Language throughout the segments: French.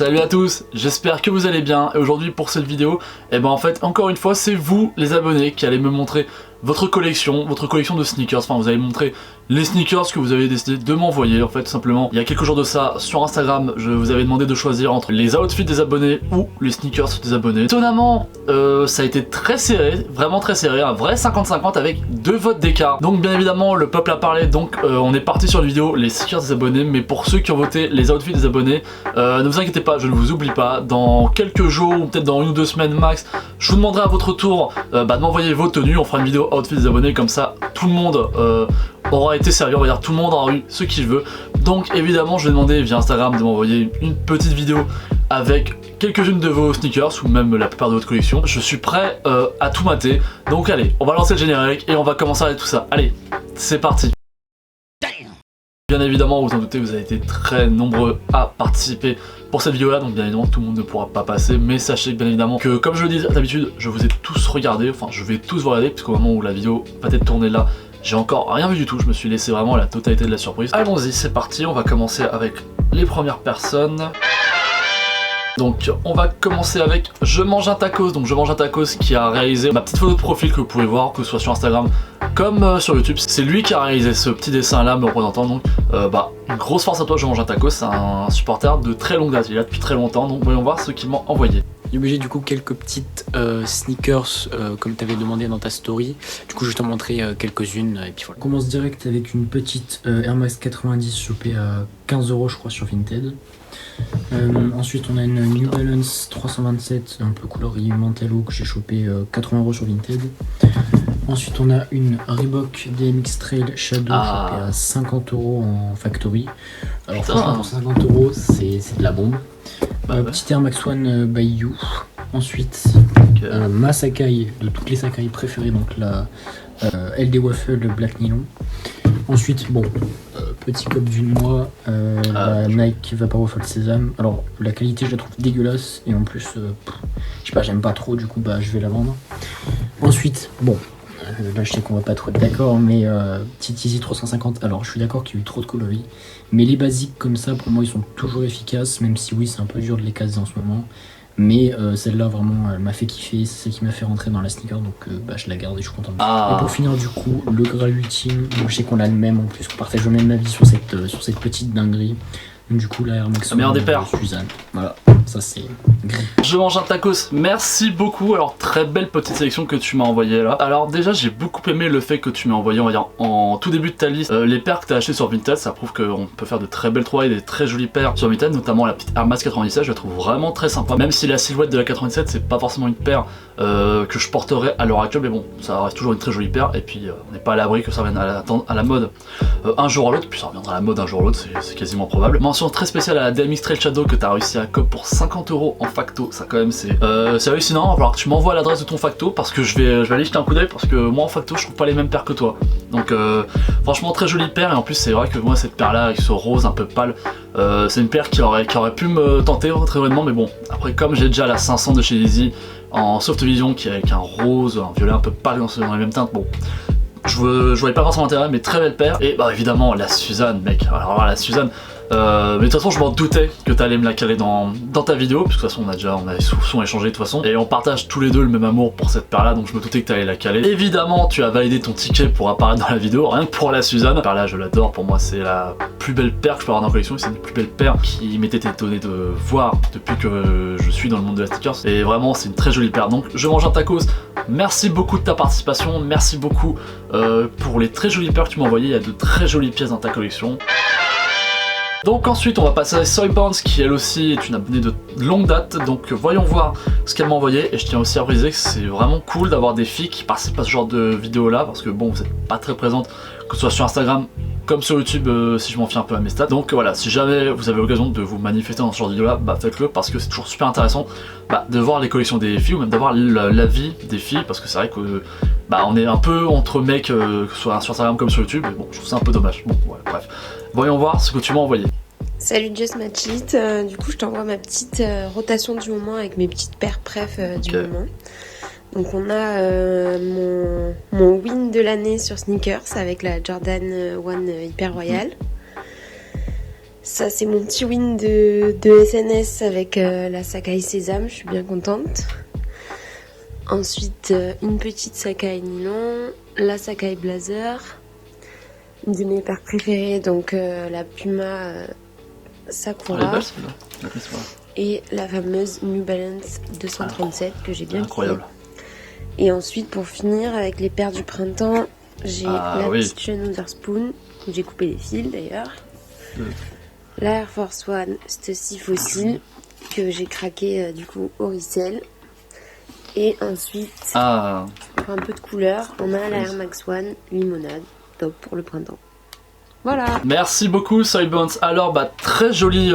Salut à tous, j'espère que vous allez bien et aujourd'hui pour cette vidéo, en fait encore une fois c'est vous les abonnés qui allez me montrer votre collection de sneakers, enfin vous allez me montrer les sneakers que vous avez décidé de m'envoyer en fait tout simplement. Il y a quelques jours de ça sur Instagram, je vous avais demandé de choisir entre les outfits des abonnés ou les sneakers des abonnés. Étonnamment, ça a été très serré, vraiment très serré, un vrai 50-50 avec 2 votes d'écart. Donc bien évidemment le peuple a parlé, donc on est parti sur la vidéo les sneakers des abonnés, mais pour ceux qui ont voté les outfits des abonnés, ne vous inquiétez pas, je ne vous oublie pas, dans quelques jours ou peut-être dans 1 ou 2 semaines max, je vous demanderai à votre tour de m'envoyer vos tenues, on fera une vidéo outfit des abonnés, comme ça tout le monde aura été servi, on va dire tout le monde aura eu ce qu'il veut. Donc évidemment je vais demander via Instagram de m'envoyer une petite vidéo avec quelques-unes de vos sneakers ou même la plupart de votre collection. Je suis prêt à tout mater, donc allez, on va lancer le générique et on va commencer avec tout ça. Allez, c'est parti. Bien évidemment, vous en doutez, vous avez été très nombreux à participer pour cette vidéo là, donc bien évidemment tout le monde ne pourra pas passer, mais sachez bien évidemment que comme je le dis d'habitude, je vous ai tous regardé, enfin je vais tous vous regarder, puisqu'au moment où la vidéo va être tournée là, j'ai encore rien vu du tout, je me suis laissé vraiment la totalité de la surprise. Allons-y, c'est parti, on va commencer avec les premières personnes. Donc on va commencer avec Je mange un tacos, donc Je mange un tacos qui a réalisé ma petite photo de profil que vous pouvez voir, que ce soit sur Instagram comme sur YouTube. C'est lui qui a réalisé ce petit dessin là me représentant, donc une grosse force à toi Je mange un tacos, c'est un supporter de très longue date, il est là depuis très longtemps, donc voyons voir ce qu'il m'a envoyé. J'ai obligé du coup quelques petites sneakers comme tu avais demandé dans ta story. Du coup je vais te montrer quelques-unes et puis voilà. On commence direct avec une petite Air Max 90 chopée à 15 € je crois sur Vinted. Ensuite on a une New Balance 327 un peu coloris Mantello que j'ai chopé 80 € sur Vinted. Ensuite on a une Reebok DMX Trail Shadow chopée à 50 € en factory. Alors franchement pour 50 € c'est de la bombe. Petit Air Max One by You. Ensuite ma Sakai de toutes les Sakai préférées, donc la LD Waffle Black Nylon. Ensuite petit cop du mois, la Nike Vapor Waffle Sésame. Alors la qualité je la trouve dégueulasse et en plus je sais pas, j'aime pas trop, du coup je vais la vendre. Ensuite là je sais qu'on va pas trop être d'accord, mais petite Easy 350, alors je suis d'accord qu'il y a eu trop de coloris, mais les basiques comme ça pour moi ils sont toujours efficaces, même si oui c'est un peu dur de les caser en ce moment, mais celle-là vraiment elle m'a fait kiffer, c'est celle qui m'a fait rentrer dans la sneaker, donc je la garde et je suis content. Et pour finir du coup le Graal ultime, je sais qu'on a le même en plus, qu'on partage le même avis sur cette petite dinguerie. Du coup la Air Max meilleur des paires, Suzanne, voilà, ça c'est Je mange un tacos, merci beaucoup. Alors très belle petite sélection que tu m'as envoyé là. Alors déjà j'ai beaucoup aimé le fait que tu m'as envoyé, on va dire en tout début de ta liste, les paires que tu as achetées sur Vinted. Ça prouve qu'on peut faire de très belles trouvailles, des très jolies paires sur Vinted, notamment la petite Air Max 97, je la trouve vraiment très sympa, même si la silhouette de la 97 c'est pas forcément une paire que je porterais à l'heure actuelle, mais bon ça reste toujours une très jolie paire, et puis on n'est pas à l'abri que ça revienne à la mode un jour à l'autre, puis ça reviendra à la mode un jour à l'autre, c'est quasiment probable. Mention très spéciale à la DMX Trail Shadow que tu as réussi à cop pour 50 € en facto, ça quand même c'est hallucinant. Il va falloir que tu m'envoies l'adresse de ton facto parce que je vais aller jeter un coup d'œil, parce que moi en facto je trouve pas les mêmes paires que toi. Donc franchement très jolie paire, et en plus c'est vrai que moi cette paire là avec ce rose un peu pâle, c'est une paire qui aurait pu me tenter très honnêtement, mais bon après comme j'ai déjà la 500 de chez Yeezy en soft vision qui est avec un rose, un violet un peu pâle dans les mêmes teintes, bon je voyais pas forcément intérêt, mais très belle paire. Et évidemment la Suzanne mec, alors la Suzanne, mais de toute façon je m'en doutais que t'allais me la caler dans ta vidéo, parce que de toute façon on avait souvent échangé de toute façon, et on partage tous les deux le même amour pour cette paire là, donc je me doutais que t'allais la caler. Évidemment tu as validé ton ticket pour apparaître dans la vidéo, rien que pour la Suzanne. Cette paire là je l'adore, pour moi c'est la plus belle paire que je peux avoir dans la collection, c'est une plus belle paire qui m'était étonné de voir depuis que je suis dans le monde de la sneakers, et vraiment c'est une très jolie paire. Donc Je mange un tacos, merci beaucoup de ta participation, merci beaucoup pour les très jolies paires que tu m'as envoyées, il y a de très jolies pièces dans ta collection. Donc ensuite on va passer à Soybounce qui elle aussi est une abonnée de longue date, donc voyons voir ce qu'elle m'a envoyé. Et je tiens aussi à briser que c'est vraiment cool d'avoir des filles qui participent à ce genre de vidéos là, parce que bon vous n'êtes pas très présente, que ce soit sur Instagram comme sur YouTube si je m'en fie un peu à mes stats. Donc voilà, si jamais vous avez l'occasion de vous manifester dans ce genre de vidéo là, faites-le, parce que c'est toujours super intéressant de voir les collections des filles, ou même d'avoir la vie des filles, parce que c'est vrai que on est un peu entre mecs, que ce soit sur Instagram comme sur YouTube, et bon je trouve ça un peu dommage. Bon ouais, bref, voyons voir ce que tu m'as envoyé. Salut Just Match It, du coup je t'envoie ma petite rotation du moment avec mes petites paires préf du moment. Donc on a mon win de l'année sur sneakers avec la Jordan 1 Hyper Royale. Ça c'est mon petit win de SNS avec la Sacai Sésame, je suis bien contente. Ensuite une petite Sacai Nylon, la Sacai Blazer, une de mes paires préférées, donc la Puma Sakura. Elle est belle celle-là. La piste, voilà. Et la fameuse New Balance 237 que j'ai bien Incroyable. kiffé. Et ensuite pour finir avec les paires du printemps, j'ai la petite chaîne Witherspoon, où j'ai coupé les fils d'ailleurs. La Air Force One Stussy Fossil que j'ai craqué du coup au resell. Et ensuite, pour un peu de couleur, on a la Air Max One Limonade, top pour le printemps. Voilà. Merci beaucoup Soybones. Alors très jolie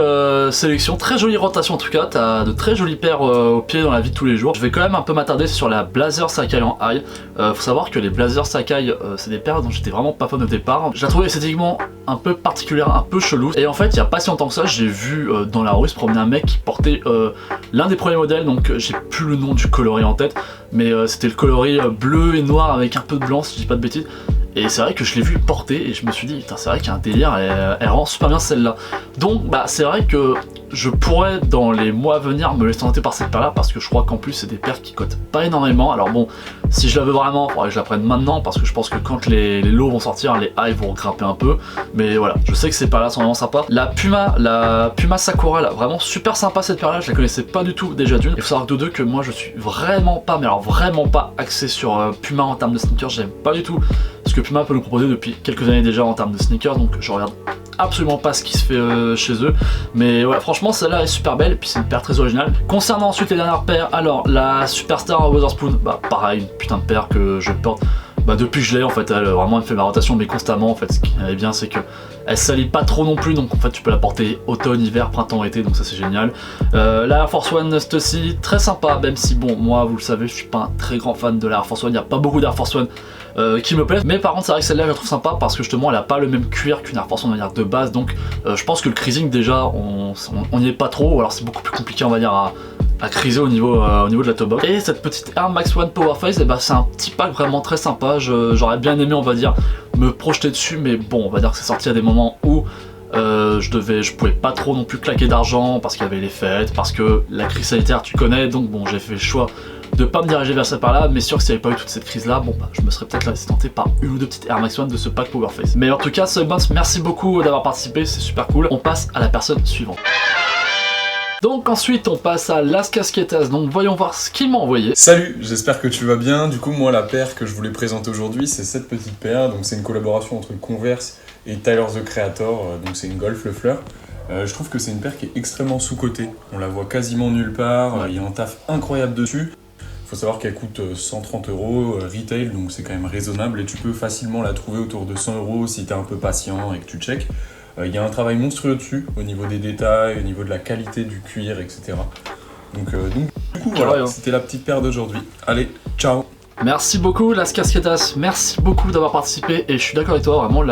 sélection, très jolie rotation en tout cas, t'as de très jolies paires au pied dans la vie de tous les jours. Je vais quand même un peu m'attarder sur la Blazer Sacai en high. Faut savoir que les Blazer Sacai c'est des paires dont j'étais vraiment pas fan au départ. Je la trouvais esthétiquement un peu particulière, un peu chelou. Et en fait il y a pas si longtemps que ça, j'ai vu dans la rue se promener un mec qui portait l'un des premiers modèles, donc j'ai plus le nom du coloris en tête, mais c'était le coloris bleu et noir avec un peu de blanc si je dis pas de bêtises. Et c'est vrai que je l'ai vu porter et je me suis dit, putain, c'est vrai qu'il y a un délire, elle rend super bien celle-là. Donc c'est vrai que je pourrais dans les mois à venir me laisser tenter par cette paire là parce que je crois qu'en plus c'est des paires qui cotent pas énormément. Alors bon, si je la veux vraiment, il faudrait que je la prenne maintenant parce que je pense que quand les lots vont sortir, les highs vont grimper un peu. Mais voilà, je sais que ces paires là sont vraiment sympas. La Puma Sakura là, vraiment super sympa cette paire là, je la connaissais pas du tout déjà d'une. Il faut savoir de deux que moi je suis vraiment pas, mais alors vraiment pas axé sur Puma en termes de sneakers, j'aime pas du tout ce que Puma peut nous proposer depuis quelques années déjà en termes de sneakers, donc je regarde absolument pas ce qui se fait chez eux. Mais ouais, franchement celle-là est super belle et puis c'est une paire très originale. Concernant ensuite les dernières paires, alors la Superstar Witherspoon, pareil, une putain de paire que je porte depuis que je l'ai en fait, elle vraiment elle fait ma rotation mais constamment en fait. Ce qui est bien c'est que elle salit pas trop non plus, donc en fait tu peux la porter automne, hiver, printemps, été, donc ça c'est génial. La Air Force One Stussy, très sympa, même si bon moi vous le savez je suis pas un très grand fan de la Air Force One, il n'y a pas beaucoup d'Air Force One qui me plaisent, mais par contre c'est vrai que celle-là je la trouve sympa parce que justement elle a pas le même cuir qu'une Air Force One on va dire de base, donc je pense que le creasing déjà on n'y est pas trop, ou alors c'est beaucoup plus compliqué on va dire à criser au niveau de la toe box. Et cette petite Air Max One Powerface, c'est un petit pack vraiment très sympa, j'aurais bien aimé on va dire me projeter dessus, mais bon on va dire que c'est sorti à des moments où je pouvais pas trop non plus claquer d'argent parce qu'il y avait les fêtes, parce que la crise sanitaire tu connais, donc bon j'ai fait le choix de pas me diriger vers cette part là, mais sûr que s'il n'y avait pas eu toute cette crise là, je me serais peut-être laissé tenter par une ou deux petites Air Max One de ce pack Powerface. Mais en tout cas Soybones, merci beaucoup d'avoir participé, c'est super cool. On passe à la personne suivante. Donc ensuite on passe à Las Casquetas, donc voyons voir ce qu'il m'a envoyé. Salut, j'espère que tu vas bien. Du coup moi la paire que je voulais présenter aujourd'hui c'est cette petite paire, donc c'est une collaboration entre Converse et Tyler the Creator, donc c'est une Golf Le Fleur. Je trouve que c'est une paire qui est extrêmement sous-cotée, on la voit quasiment nulle part, il y a un taf incroyable dessus. Il faut savoir qu'elle coûte 130 € retail, donc c'est quand même raisonnable et tu peux facilement la trouver autour de 100 € si t'es un peu patient et que tu check. Il y a un travail monstrueux dessus, au niveau des détails, au niveau de la qualité du cuir, etc. Donc du coup voilà, c'était la petite paire d'aujourd'hui. Allez, ciao! Merci beaucoup Las Casquetas, merci beaucoup d'avoir participé et je suis d'accord avec toi, vraiment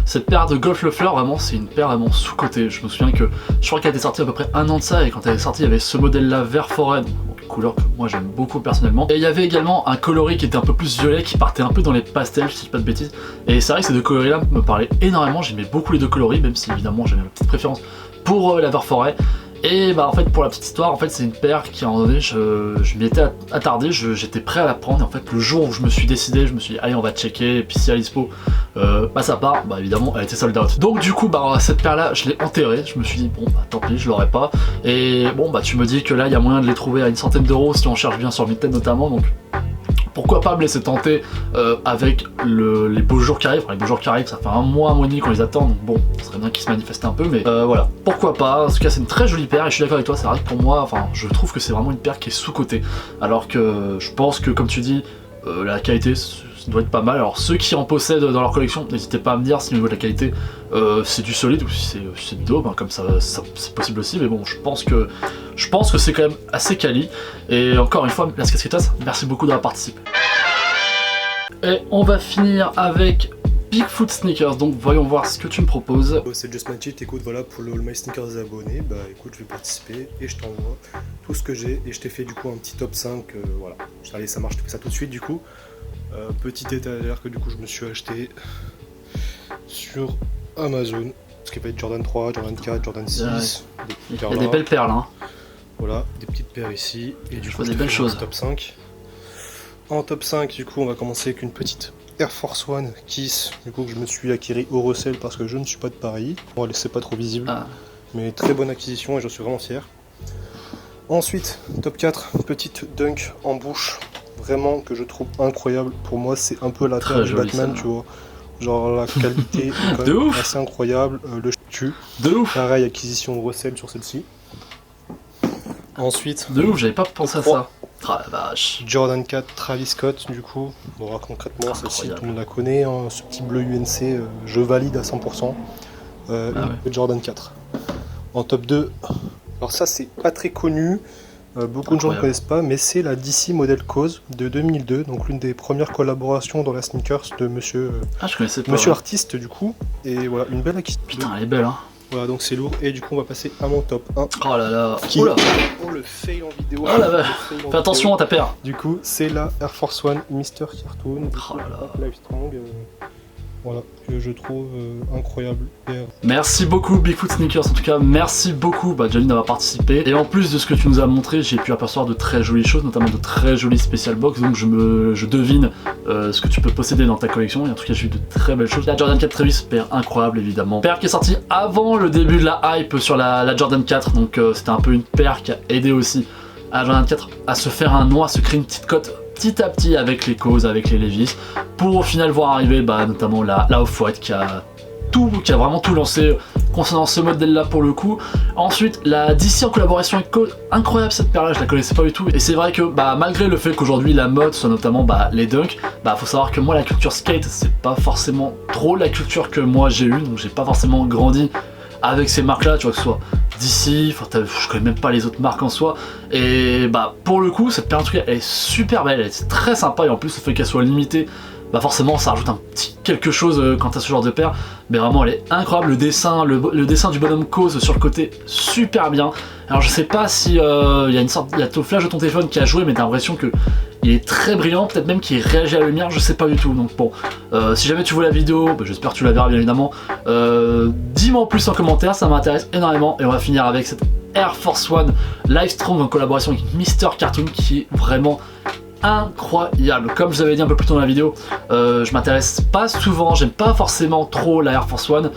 cette paire de Golf Le Fleur, vraiment c'est une paire vraiment sous-cotée. Je me souviens que je crois qu'elle était sortie à peu près un an de ça et quand elle est sortie il y avait ce modèle là vert forêt, couleur que moi j'aime beaucoup personnellement. Et il y avait également un coloris qui était un peu plus violet, qui partait un peu dans les pastels, si je dis pas de bêtises. Et c'est vrai que ces deux coloris là me parlaient énormément, j'aimais beaucoup les deux coloris, même si évidemment j'avais ma petite préférence pour la vert forêt. Et en fait pour la petite histoire, en fait c'est une paire qui à un moment donné je m'y étais attardé, j'étais prêt à la prendre et en fait le jour où je me suis décidé, je me suis dit allez on va checker et puis si elle est dispo ça part, évidemment elle était sold out. Donc du coup cette paire là je l'ai enterrée, je me suis dit bon tant pis je l'aurais pas. Et bon tu me dis que là il y a moyen de les trouver à une centaine d'euros si on cherche bien sur Vinted notamment, donc pourquoi pas me laisser tenter avec les beaux jours qui arrivent. Enfin, les beaux jours qui arrivent, ça fait un mois et demi qu'on les attend, donc bon, ça serait bien qu'ils se manifestent un peu, mais voilà, pourquoi pas. En tout cas, c'est une très jolie paire et je suis d'accord avec toi, c'est vrai que pour moi, je trouve que c'est vraiment une paire qui est sous-cotée, alors que je pense que, comme tu dis, la qualité doit être pas mal. Alors ceux qui en possèdent dans leur collection, n'hésitez pas à me dire si au niveau de la qualité c'est du solide ou si c'est du daube, comme ça c'est possible aussi, mais bon je pense que c'est quand même assez quali. Et encore une fois Las Casquetas, merci beaucoup d'avoir participé. Et on va finir avec Bigfoot Sneakers, donc voyons voir ce que tu me proposes. C'est Just My Cheat, écoute voilà pour le All My Sneakers des abonnés, écoute je vais participer et je t'envoie tout ce que j'ai et je t'ai fait du coup un petit top 5, voilà. Allez ça marche, je te fais ça tout de suite du coup. Petit étagère que du coup je me suis acheté sur Amazon ce qui va être Jordan 3, Jordan 4, Jordan 6. Il y a des belles perles, hein. Voilà, des petites paires ici. Et du coup, des belles choses. Top 5. En top 5, du coup, on va commencer avec une petite Air Force One Kiss, du coup, que je me suis acquéri au recel parce que je ne suis pas de Paris. Bon, c'est pas trop visible, mais très bonne acquisition et je suis vraiment fier. Ensuite, top 4, petite Dunk en bouche, vraiment que je trouve incroyable. Pour moi, c'est un peu la paire du Batman, tu vois. Genre la qualité est quand même assez incroyable, le tue. De ouf. Pareil, acquisition au recel sur celle-ci. Ensuite, de ouf, j'avais pas pensé à ça. Ah la vache. Jordan 4 Travis Scott, du coup. Bon, concrètement, celle-ci, tout le monde la connaît. Hein, ce petit bleu UNC, je valide à 100%. Jordan 4. En top 2, alors ça, c'est pas très connu. Beaucoup de gens ne connaissent pas, mais c'est la DC Model Cause de 2002. Donc, l'une des premières collaborations dans la sneakers de monsieur artiste, du coup. Et voilà, une belle acquisition. Putain, elle est belle, hein. Voilà, donc c'est lourd. Et du coup, on va passer à mon top 1. Oh là là. Oula. Oh, le fail en vidéo. Oh la vache. Fais attention à ta paire. Du coup, c'est la Air Force One Mr. Cartoon. Oh là là. Live Strong. Voilà, que je trouve incroyable. Merci beaucoup Bigfoot Sneakers, en tout cas merci beaucoup Jolene d'avoir participé. Et en plus de ce que tu nous as montré, j'ai pu apercevoir de très jolies choses, notamment de très jolies special box. Donc je devine ce que tu peux posséder dans ta collection. Et en tout cas j'ai eu de très belles choses. La Jordan 4 Travis, paire incroyable évidemment. Paire qui est sortie avant le début de la hype sur la Jordan 4. Donc c'était un peu une paire qui a aidé aussi à la Jordan 4 à se faire un nom, à se créer une petite cote petit à petit avec les causes, avec les Levi's, pour au final voir arriver notamment la Off-White qui a vraiment tout lancé concernant ce modèle là pour le coup. Ensuite la DC en collaboration avec Cause, incroyable cette paire là, je la connaissais pas du tout. Et c'est vrai que malgré le fait qu'aujourd'hui la mode soit notamment les dunks, faut savoir que moi la culture skate c'est pas forcément trop la culture que moi j'ai eue, donc j'ai pas forcément grandi avec ces marques là, tu vois, que ce soit d'ici, je connais même pas les autres marques en soi. Et pour le coup cette paire en tout cas elle est super belle, elle est très sympa. Et en plus le fait qu'elle soit limitée, forcément ça rajoute un petit quelque chose quand t'as ce genre de paire. Mais vraiment elle est incroyable, le dessin du bonhomme Cause sur le côté, super bien. Alors je sais pas si il y a ton flash de ton téléphone qui a joué, mais t'as l'impression que il est très brillant, peut-être même qu'il réagit à la lumière, je sais pas du tout. Donc bon, si jamais tu vois la vidéo, j'espère que tu la verras bien évidemment, dis-moi en plus en commentaire, ça m'intéresse énormément. Et on va finir avec cette Air Force One Live Strong en collaboration avec Mr. Cartoon qui est vraiment incroyable. Comme je vous avais dit un peu plus tôt dans la vidéo, je m'intéresse pas souvent, j'aime pas forcément trop la Air Force One,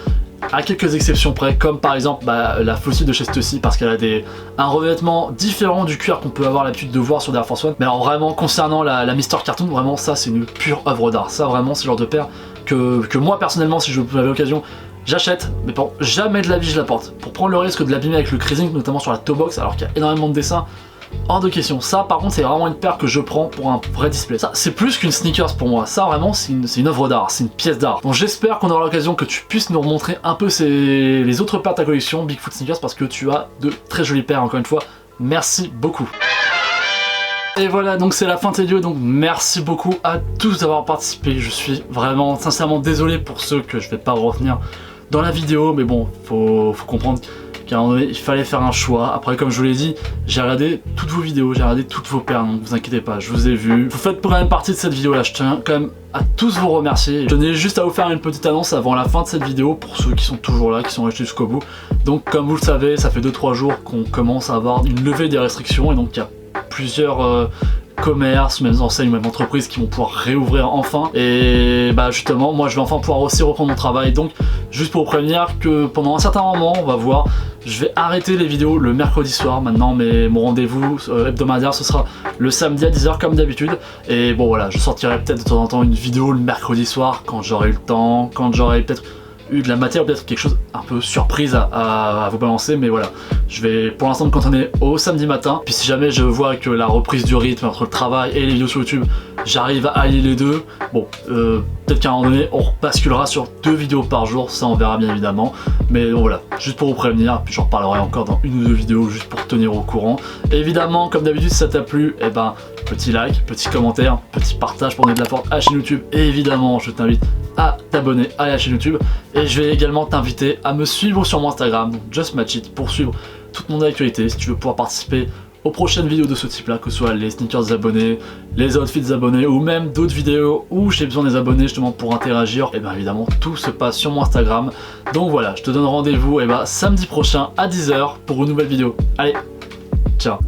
à quelques exceptions près, comme par exemple la Fossil de chez Stussy, parce qu'elle a un revêtement différent du cuir qu'on peut avoir l'habitude de voir sur des Air Force One. Mais alors vraiment concernant la Mr. Cartoon, vraiment ça c'est une pure œuvre d'art. Ça vraiment c'est le genre de paire que moi personnellement, si je avais l'occasion, j'achète, mais pour jamais de la vie je la porte. Pour prendre le risque de l'abîmer avec le creasing, notamment sur la toe box, alors qu'il y a énormément de dessins, hors de question. Ça par contre c'est vraiment une paire que je prends pour un vrai display. Ça c'est plus qu'une sneakers pour moi, ça vraiment c'est une œuvre d'art, c'est une pièce d'art. Donc j'espère qu'on aura l'occasion que tu puisses nous remontrer un peu les autres paires de ta collection Bigfoot Sneakers, parce que tu as de très jolies paires encore une fois. Merci beaucoup. Et voilà, donc c'est la fin de cette vidéo, donc merci beaucoup à tous d'avoir participé. Je suis vraiment sincèrement désolé pour ceux que je vais pas retenir dans la vidéo, mais bon, faut comprendre qu'à un moment donné, il fallait faire un choix. Après, comme je vous l'ai dit, j'ai regardé toutes vos vidéos, j'ai regardé toutes vos paires, donc vous inquiétez pas, je vous ai vu. Vous faites quand même partie de cette vidéo là, je tiens quand même à tous vous remercier. Je tenais juste à vous faire une petite annonce avant la fin de cette vidéo, pour ceux qui sont toujours là, qui sont restés jusqu'au bout. Donc comme vous le savez, ça fait 2-3 jours qu'on commence à avoir une levée des restrictions, et donc il y a plusieurs commerces, même enseignes, même entreprises qui vont pouvoir réouvrir enfin. Et justement, moi je vais enfin pouvoir aussi reprendre mon travail. Donc juste pour vous prévenir que pendant un certain moment, on va voir, je vais arrêter les vidéos le mercredi soir maintenant, mais mon rendez-vous hebdomadaire ce sera le samedi à 10h comme d'habitude. Et bon voilà, je sortirai peut-être de temps en temps une vidéo le mercredi soir quand j'aurai eu le temps, quand j'aurai peut-être eu de la matière, peut-être quelque chose un peu surprise à vous balancer, mais voilà, je vais pour l'instant me cantonner au samedi matin. Puis si jamais je vois que la reprise du rythme entre le travail et les vidéos sur YouTube, j'arrive à allier les deux, bon, peut-être qu'à un moment donné on basculera sur 2 vidéos par jour, ça on verra bien évidemment. Mais bon, voilà, juste pour vous prévenir, puis j'en reparlerai encore dans une ou 2 vidéos juste pour tenir au courant. Et évidemment, comme d'habitude, si ça t'a plu, petit like, petit commentaire, petit partage pour donner de la force à la chaîne YouTube. Et évidemment, je t'invite à t'abonner à la chaîne YouTube. Et je vais également t'inviter à me suivre sur mon Instagram, donc JustMatchIt, pour suivre toute mon actualité. Si tu veux pouvoir participer aux prochaines vidéos de ce type là, que ce soit les sneakers abonnés, les outfits abonnés ou même d'autres vidéos où j'ai besoin des abonnés justement pour interagir, et bien évidemment tout se passe sur mon Instagram. Donc voilà, je te donne rendez-vous samedi prochain à 10 h pour une nouvelle vidéo. Allez, ciao.